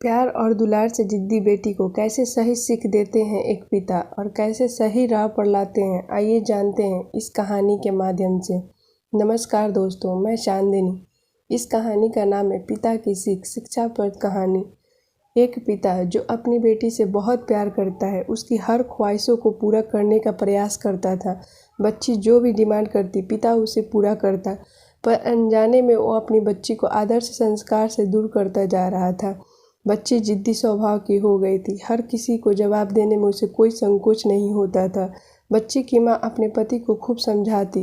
प्यार और दुलार से जिद्दी बेटी को कैसे सही सीख देते हैं एक पिता और कैसे सही राह पर लाते हैं, आइए जानते हैं इस कहानी के माध्यम से। नमस्कार दोस्तों, मैं चांदनी। इस कहानी का नाम है पिता की सीख, शिक्षाप्रद कहानी। एक पिता जो अपनी बेटी से बहुत प्यार करता है, उसकी हर ख्वाहिशों को पूरा करने का प्रयास करता था। बच्ची जो भी डिमांड करती, पिता उसे पूरा करता, पर अनजाने में वो अपनी बच्ची को आदर्श संस्कार से दूर करता जा रहा था। बच्ची जिद्दी स्वभाव की हो गई थी। हर किसी को जवाब देने में उसे कोई संकोच नहीं होता था। बच्ची की माँ अपने पति को खूब समझाती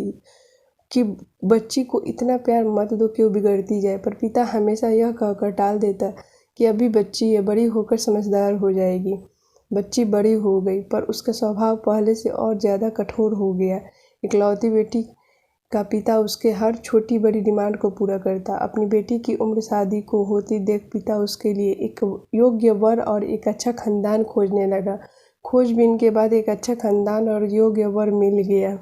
कि बच्ची को इतना प्यार मत दो कि वो बिगड़ती जाए, पर पिता हमेशा यह कहकर टाल देता कि अभी बच्ची है, बड़ी होकर समझदार हो जाएगी। बच्ची बड़ी हो गई, पर उसका स्वभाव पहले से और ज़्यादा कठोर हो गया। इकलौती बेटी का पिता उसके हर छोटी बड़ी डिमांड को पूरा करता। अपनी बेटी की उम्र शादी को होती देख पिता उसके लिए एक योग्य वर और एक अच्छा खानदान खोजने लगा। खोजबीन के बाद एक अच्छा खानदान और योग्य वर मिल गया।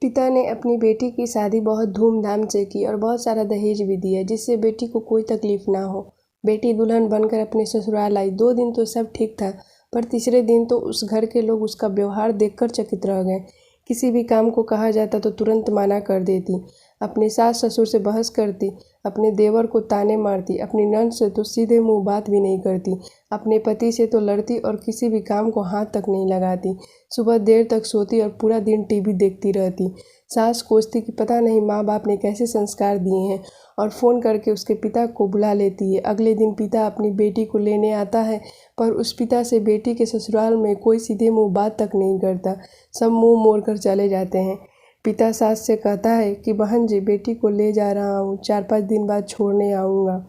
पिता ने अपनी बेटी की शादी बहुत धूमधाम से की और बहुत सारा दहेज भी दिया, जिससे बेटी को कोई तकलीफ ना हो। बेटी दुल्हन बनकर अपने ससुराल आई। 2 दिन तो सब ठीक था, पर तीसरे दिन तो उस घर के लोग उसका व्यवहार देखकर चकित रह गए। किसी भी काम को कहा जाता तो तुरंत मना कर देती, अपने सास ससुर से बहस करती, अपने देवर को ताने मारती, अपनी नंद से तो सीधे मुंह बात भी नहीं करती, अपने पति से तो लड़ती और किसी भी काम को हाथ तक नहीं लगाती। सुबह देर तक सोती और पूरा दिन टीवी देखती रहती। सास कोसती कि पता नहीं माँ बाप ने कैसे संस्कार दिए हैं, और फ़ोन करके उसके पिता को बुला लेती है। अगले दिन पिता अपनी बेटी को लेने आता है, पर उस पिता से बेटी के ससुराल में कोई सीधे मुंह बात तक नहीं करता। सब मुंह मोड़ कर चले जाते हैं। पिता सास से कहता है कि बहन जी, बेटी को ले जा रहा हूँ, 4-5 दिन बाद छोड़ने आऊँगा।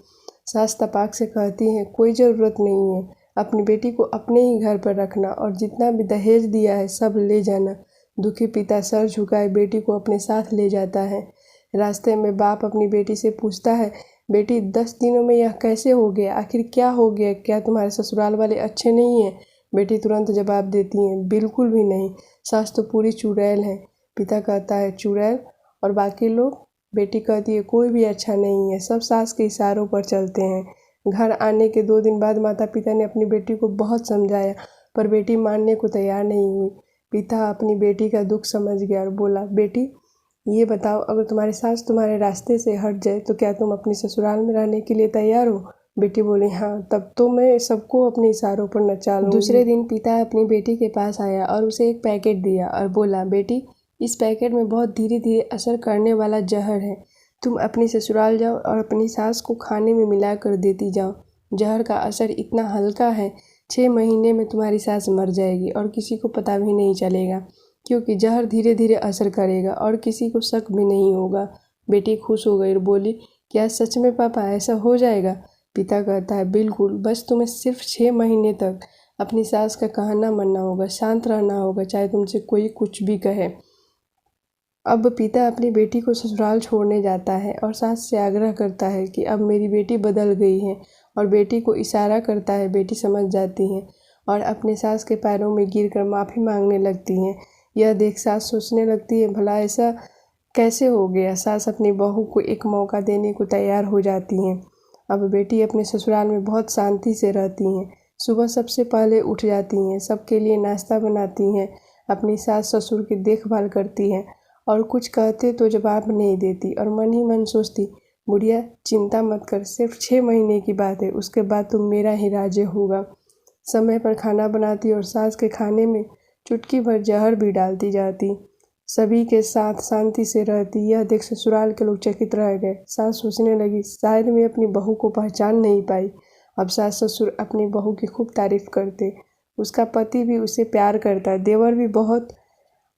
सास तपाक से कहती है कोई ज़रूरत नहीं है, अपनी बेटी को अपने ही घर पर रखना और जितना भी दहेज दिया है सब ले जाना। दुखी पिता सर झुकाए बेटी को अपने साथ ले जाता है। रास्ते में बाप अपनी बेटी से पूछता है, बेटी 10 दिनों में यह कैसे हो गया? आखिर क्या हो गया? क्या तुम्हारे ससुराल वाले अच्छे नहीं हैं? बेटी तुरंत जवाब देती है, बिल्कुल भी नहीं, सास तो पूरी चुड़ैल है। पिता कहता है चुड़ैल और बाकी लोग? बेटी कहती है कोई भी अच्छा नहीं है, सब सास के इशारों पर चलते हैं। घर आने के 2 दिन बाद माता पिता ने अपनी बेटी को बहुत समझाया, पर बेटी मानने को तैयार नहीं हुई। पिता अपनी बेटी का दुख समझ गया और बोला, बेटी ये बताओ, अगर तुम्हारी सास तुम्हारे रास्ते से हट जाए तो क्या तुम अपनी ससुराल में रहने के लिए तैयार हो? बेटी बोली, हाँ, तब तो मैं सबको अपने इशारों पर नचा लूंगी। दूसरे दिन पिता अपनी बेटी के पास आया और उसे एक पैकेट दिया और बोला, बेटी इस पैकेट में बहुत धीरे धीरे असर करने वाला जहर है। तुम अपनी ससुराल जाओ और अपनी सास को खाने में मिला कर देती जाओ। जहर का असर इतना हल्का है, 6 महीने में तुम्हारी सास मर जाएगी और किसी को पता भी नहीं चलेगा, क्योंकि जहर धीरे धीरे असर करेगा और किसी को शक भी नहीं होगा। बेटी खुश हो गई और बोली, क्या सच में पापा ऐसा हो जाएगा? पिता कहता है, बिल्कुल, बस तुम्हें सिर्फ 6 महीने तक अपनी सास का कहना मानना होगा, शांत रहना होगा, चाहे तुमसे कोई कुछ भी कहे। अब पिता अपनी बेटी को ससुराल छोड़ने जाता है और सास से आग्रह करता है कि अब मेरी बेटी बदल गई है, और बेटी को इशारा करता है। बेटी समझ जाती है और अपने सास के पैरों में गिरकर माफ़ी मांगने लगती हैं। यह देख सास सोचने लगती है, भला ऐसा कैसे हो गया? सास अपनी बहू को एक मौका देने को तैयार हो जाती हैं। अब बेटी अपने ससुराल में बहुत शांति से रहती हैं। सुबह सबसे पहले उठ जाती हैं, सबके लिए नाश्ता बनाती हैं, अपनी सास ससुर की देखभाल करती हैं और कुछ कहते तो जवाब नहीं देती, और मन ही मन सोचती, बुढ़िया चिंता मत कर, सिर्फ 6 महीने की बात है, उसके बाद तुम मेरा ही राज्य होगा। समय पर खाना बनाती और सास के खाने में चुटकी भर जहर भी डालती जाती। सभी के साथ शांति से रहती। यह देख ससुराल के लोग चकित रह गए। सास सोचने लगी, शायद मैं अपनी बहू को पहचान नहीं पाई। अब सास ससुर अपनी बहू की खूब तारीफ करते। उसका पति भी उसे प्यार करता, देवर भी बहुत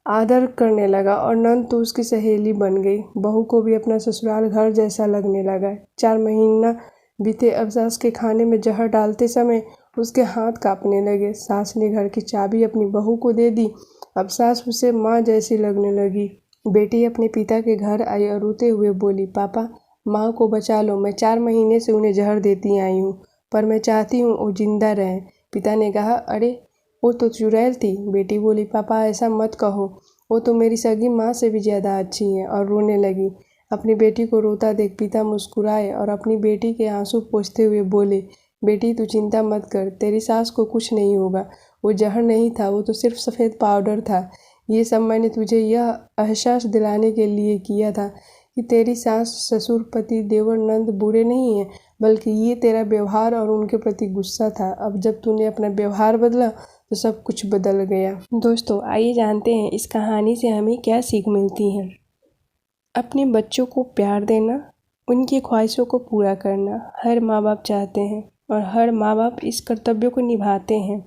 आदर करने लगा और नंद तो उसकी सहेली बन गई। बहू को भी अपना ससुराल घर जैसा लगने लगा। 4 महीना बीते। अब सास के खाने में जहर डालते समय उसके हाथ कांपने लगे। सास ने घर की चाबी अपनी बहू को दे दी। अब सास उसे माँ जैसी लगने लगी। बेटी अपने पिता के घर आई और रोते हुए बोली, पापा माँ को बचा लो, मैं 4 महीने से उन्हें जहर देती आई हूँ, पर मैं चाहती हूँ वो जिंदा रहें। पिता ने कहा, अरे वो तो चुड़ैल थी। बेटी बोली, पापा ऐसा मत कहो, वो तो मेरी सगी माँ से भी ज़्यादा अच्छी है, और रोने लगी। अपनी बेटी को रोता देख पिता मुस्कुराए और अपनी बेटी के आंसू पोंछते हुए बोले, बेटी तू चिंता मत कर, तेरी सास को कुछ नहीं होगा। वो जहर नहीं था, वो तो सिर्फ सफ़ेद पाउडर था। ये सब मैंने तुझे यह एहसास दिलाने के लिए किया था कि तेरी सास, ससुर, पति, देवर, नंद बुरे नहीं हैं, बल्कि ये तेरा व्यवहार और उनके प्रति गुस्सा था। अब जब तूने अपना व्यवहार बदला तो सब कुछ बदल गया। दोस्तों, आइए जानते हैं इस कहानी से हमें क्या सीख मिलती है। अपने बच्चों को प्यार देना, उनकी ख्वाहिशों को पूरा करना हर माँ बाप चाहते हैं और हर माँ बाप इस कर्तव्य को निभाते हैं।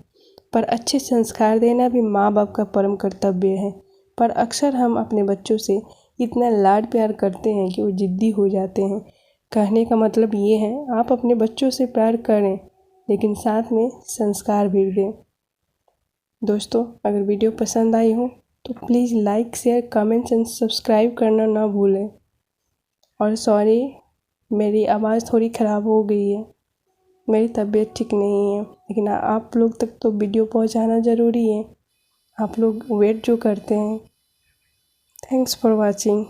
पर अच्छे संस्कार देना भी माँ बाप का परम कर्तव्य है। पर अक्सर हम अपने बच्चों से इतना लाड प्यार करते हैं कि वो जिद्दी हो जाते हैं। कहने का मतलब ये है, आप अपने बच्चों से प्यार करें, लेकिन साथ में संस्कार भी दें। दोस्तों, अगर वीडियो पसंद आई हो तो please like, share, comments and subscribe करना ना भूलें। और सॉरी, मेरी आवाज़ थोड़ी ख़राब हो गई है, मेरी तबीयत ठीक नहीं है, लेकिन आप लोग तक तो वीडियो पहुंचाना ज़रूरी है। आप लोग वेट जो करते हैं। Thanks for watching.